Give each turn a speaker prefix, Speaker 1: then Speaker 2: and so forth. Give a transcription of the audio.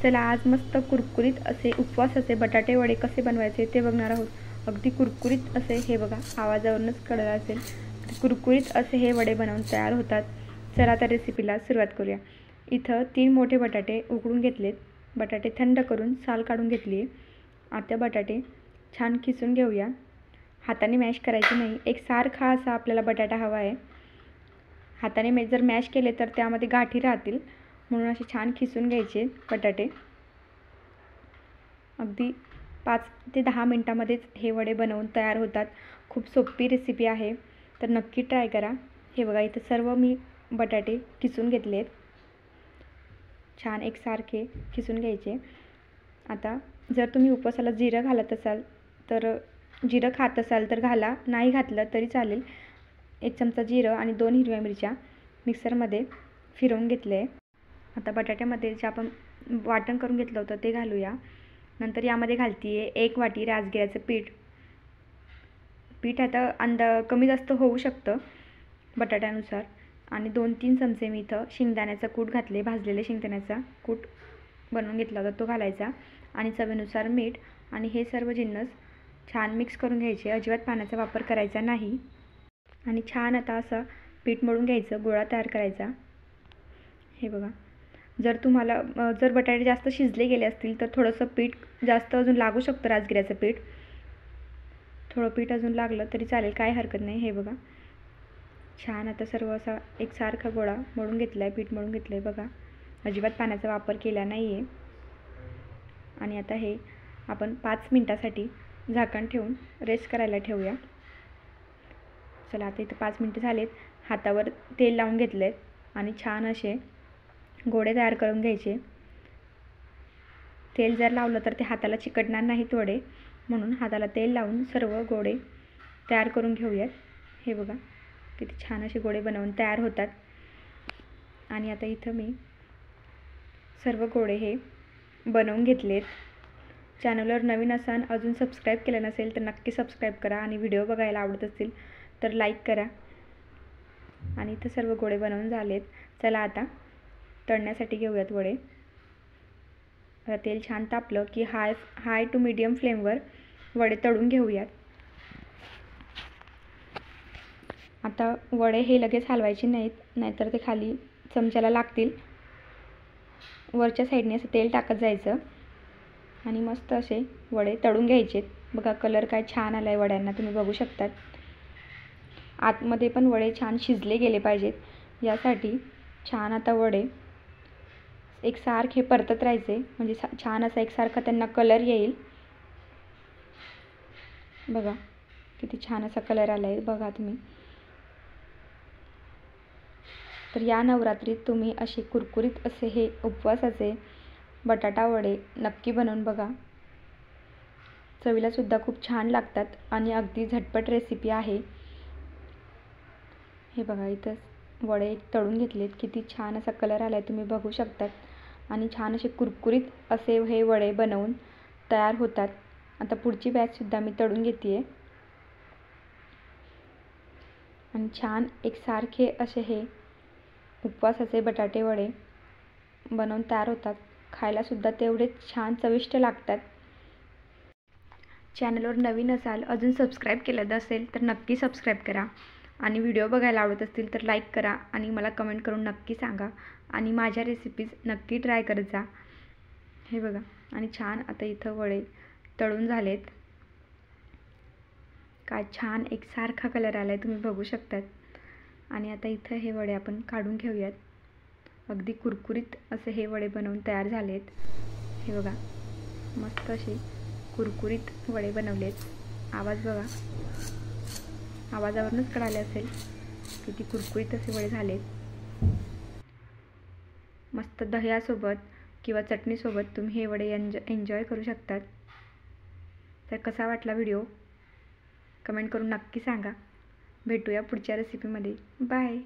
Speaker 1: चला आज मस्त कुरकुरीत असे उपवासाचे बटाटे वडे कसे बनवायचे ते बघणार आहोत. अगदी कुरकुरीत असे हे बघा, आवाजावरूनच कळलं असेल. कुरकुरीत असे हे वडे बनवून तयार होतात. चला तर रेसिपीला सुरुवात करूया. इथं 3 मोठे बटाटे उकडून घेतलेत. बटाटे थंड करून साल काढून घेतली आहे. आता बटाटे छान किसून घेऊया. हाताने मॅश करायचे नाही, एकसारखा असा आपल्याला बटाटा हवा आहे. हाताने जर मॅश केले तर त्यामध्ये गाठी राहतील, म्हणून असे छान खिसून घ्यायचे बटाटे. अगदी 5 ते 10 मिनटामध्येच हे वडे बनवून तयार होतात. खूप सोपी रेसिपी आहे, तर नक्की ट्राय करा. हे बघा, इथं सर्व मी बटाटे किसून घेतले आहेत. छान एकसारखे किसून घ्यायचे. आता जर तुम्ही उपवासाला जिरं घालत असाल तर जिरं खात असाल तर घाला, नाही घातलं तरी चालेल. 1 चमचा जिरं आणि 2 हिरव्या मिरच्या मिक्सरमध्ये फिरवून घेतले आहे. आता बटाट्यामध्ये जे आपण वाटण करून घेतलं होतं ते घालूया. नंतर यामध्ये घालते आहे 1 वाटी राजगिऱ्याचं पीठ. पीठ आता कमी जास्त होऊ शकतं बटाट्यानुसार. आणि 2-3 चमचे मी इथं शेंगदाण्याचा कूट घातले. भाजलेले शेंगदाण्याचा कूट बनवून घेतला होता तो घालायचा. आणि चवीनुसार मीठ. आणि हे सर्व जिन्नस छान मिक्स करून घ्यायचे. अजिबात पाण्याचा वापर करायचा नाही. आणि छान आता असं पीठ मळून घ्यायचं, गोळा तयार करायचा. हे बघा, जर बटाटे जास्त शिजले गेले असतील तर थोडंसं पीठ जास्त अजून लागू शकतं, राजगिऱ्याचं पीठ. थोडं पीठ अजून लागलं तरी चालेल, काय हरकत नाही. हे बघा, छान आता सर्व असा एकसारखा गोळा मळून घेतला आहे, पीठ मळून घेतलं आहे बघा. अजिबात पाण्याचा वापर केला नाही आहे. आणि आता हे आपण 5 मिनटासाठी झाकण ठेवून रेस्ट करायला ठेवूया. चला, आता इथं 5 मिनटं झालेत. हातावर तेल लावून घेतले आहेत आणि छान असे गोळे तयार करून घ्यायचे. तेल जर लावलं तर ते हाताला चिकटणार नाहीत वडे, म्हणून हाताला तेल लावून सर्व गोळे तयार करून घेऊयात. हे बघा, किती छान असे गोळे बनवून तयार होतात. आणि आता इथं मी सर्व गोळे हे बनवून घेतलेत. चॅनलवर नवीन असाल, अजून सबस्क्राईब केलं नसेल तर नक्की सबस्क्राईब करा. आणि व्हिडिओ बघायला आवडत असतील तर लाईक करा. आणि इथं सर्व गोळे बनवून झालेत. चला आता तळण्यासाठी घेऊयात वडे. आता तेल छान तापलं की हाय टू मीडियम फ्लेमवर वडे तळून घेऊयात. आता वडे हे लगेच हलवायचे नाहीत, नाहीतर ते खाली चमच्याला लागतील. वरच्या साईडने असं तेल टाकत जायचं आणि मस्त असे वडे तळून घ्यायचे. बघा, कलर काय छान आला आहे वड्यांना, तुम्ही बघू शकतात. आतमध्ये पण वडे छान शिजले गेले पाहिजेत, यासाठी छान आता वडे एकसारखे परतत राहायचे, म्हणजे छान असा एकसारखा त्यांना कलर येईल. बघा, किती छान असा कलर आला आहे बघा तुम्ही. तर या नवरात्रीत तुम्ही असे कुरकुरीत असे हे उपवासाचे बटाटा वडे नक्की बनवून बघा. चवीलासुद्धा खूप छान लागतात आणि अगदी झटपट रेसिपी आहे. हे बघा, इथं वडे तळून घेतलेत. किती छान असा कलर आला आहे, तुम्ही बघू शकतात. आणि छान असे कुरकुरीत असे हे वडे बनवून तयार होतात. आता पुढची बॅचसुद्धा मी तळून घेते आहे. आणि छान एकसारखे असे हे उपवासाचे बटाटे वडे बनवून तयार होतात. खायलासुद्धा तेवढेच छान चविष्ट लागतात. चॅनलवर नवीन असाल, अजून सबस्क्राईब केलं नसेल तर नक्की सबस्क्राईब करा. आणि व्हिडिओ बघायला आवडत असतील तर लाईक करा आणि मला कमेंट करून नक्की सांगा. आणि माझ्या रेसिपीज नक्की ट्राय करत जा. हे बघा, आणि छान आता इथं वडे तळून झालेत. काय छान एकसारखा कलर आला आहे, तुम्ही बघू शकतात. आणि आता इथं हे वडे आपण काढून घेऊयात. अगदी कुरकुरीत असे हे वडे बनवून तयार झालेत. हे बघा, मस्त असे कुरकुरीत वडे बनवलेत. आवाज बघा, आवाजावरूनच कळाले असेल किती कुरकुरीत असे वडे झालेत. मस्त दह्यासोबत किंवा चटणीसोबत तुम्ही हे वडे एन्जॉय करू शकतात. तर कसा वाटला व्हिडिओ कमेंट करून नक्की सांगा. भेटूया पुढच्या रेसिपीमध्ये. बाय.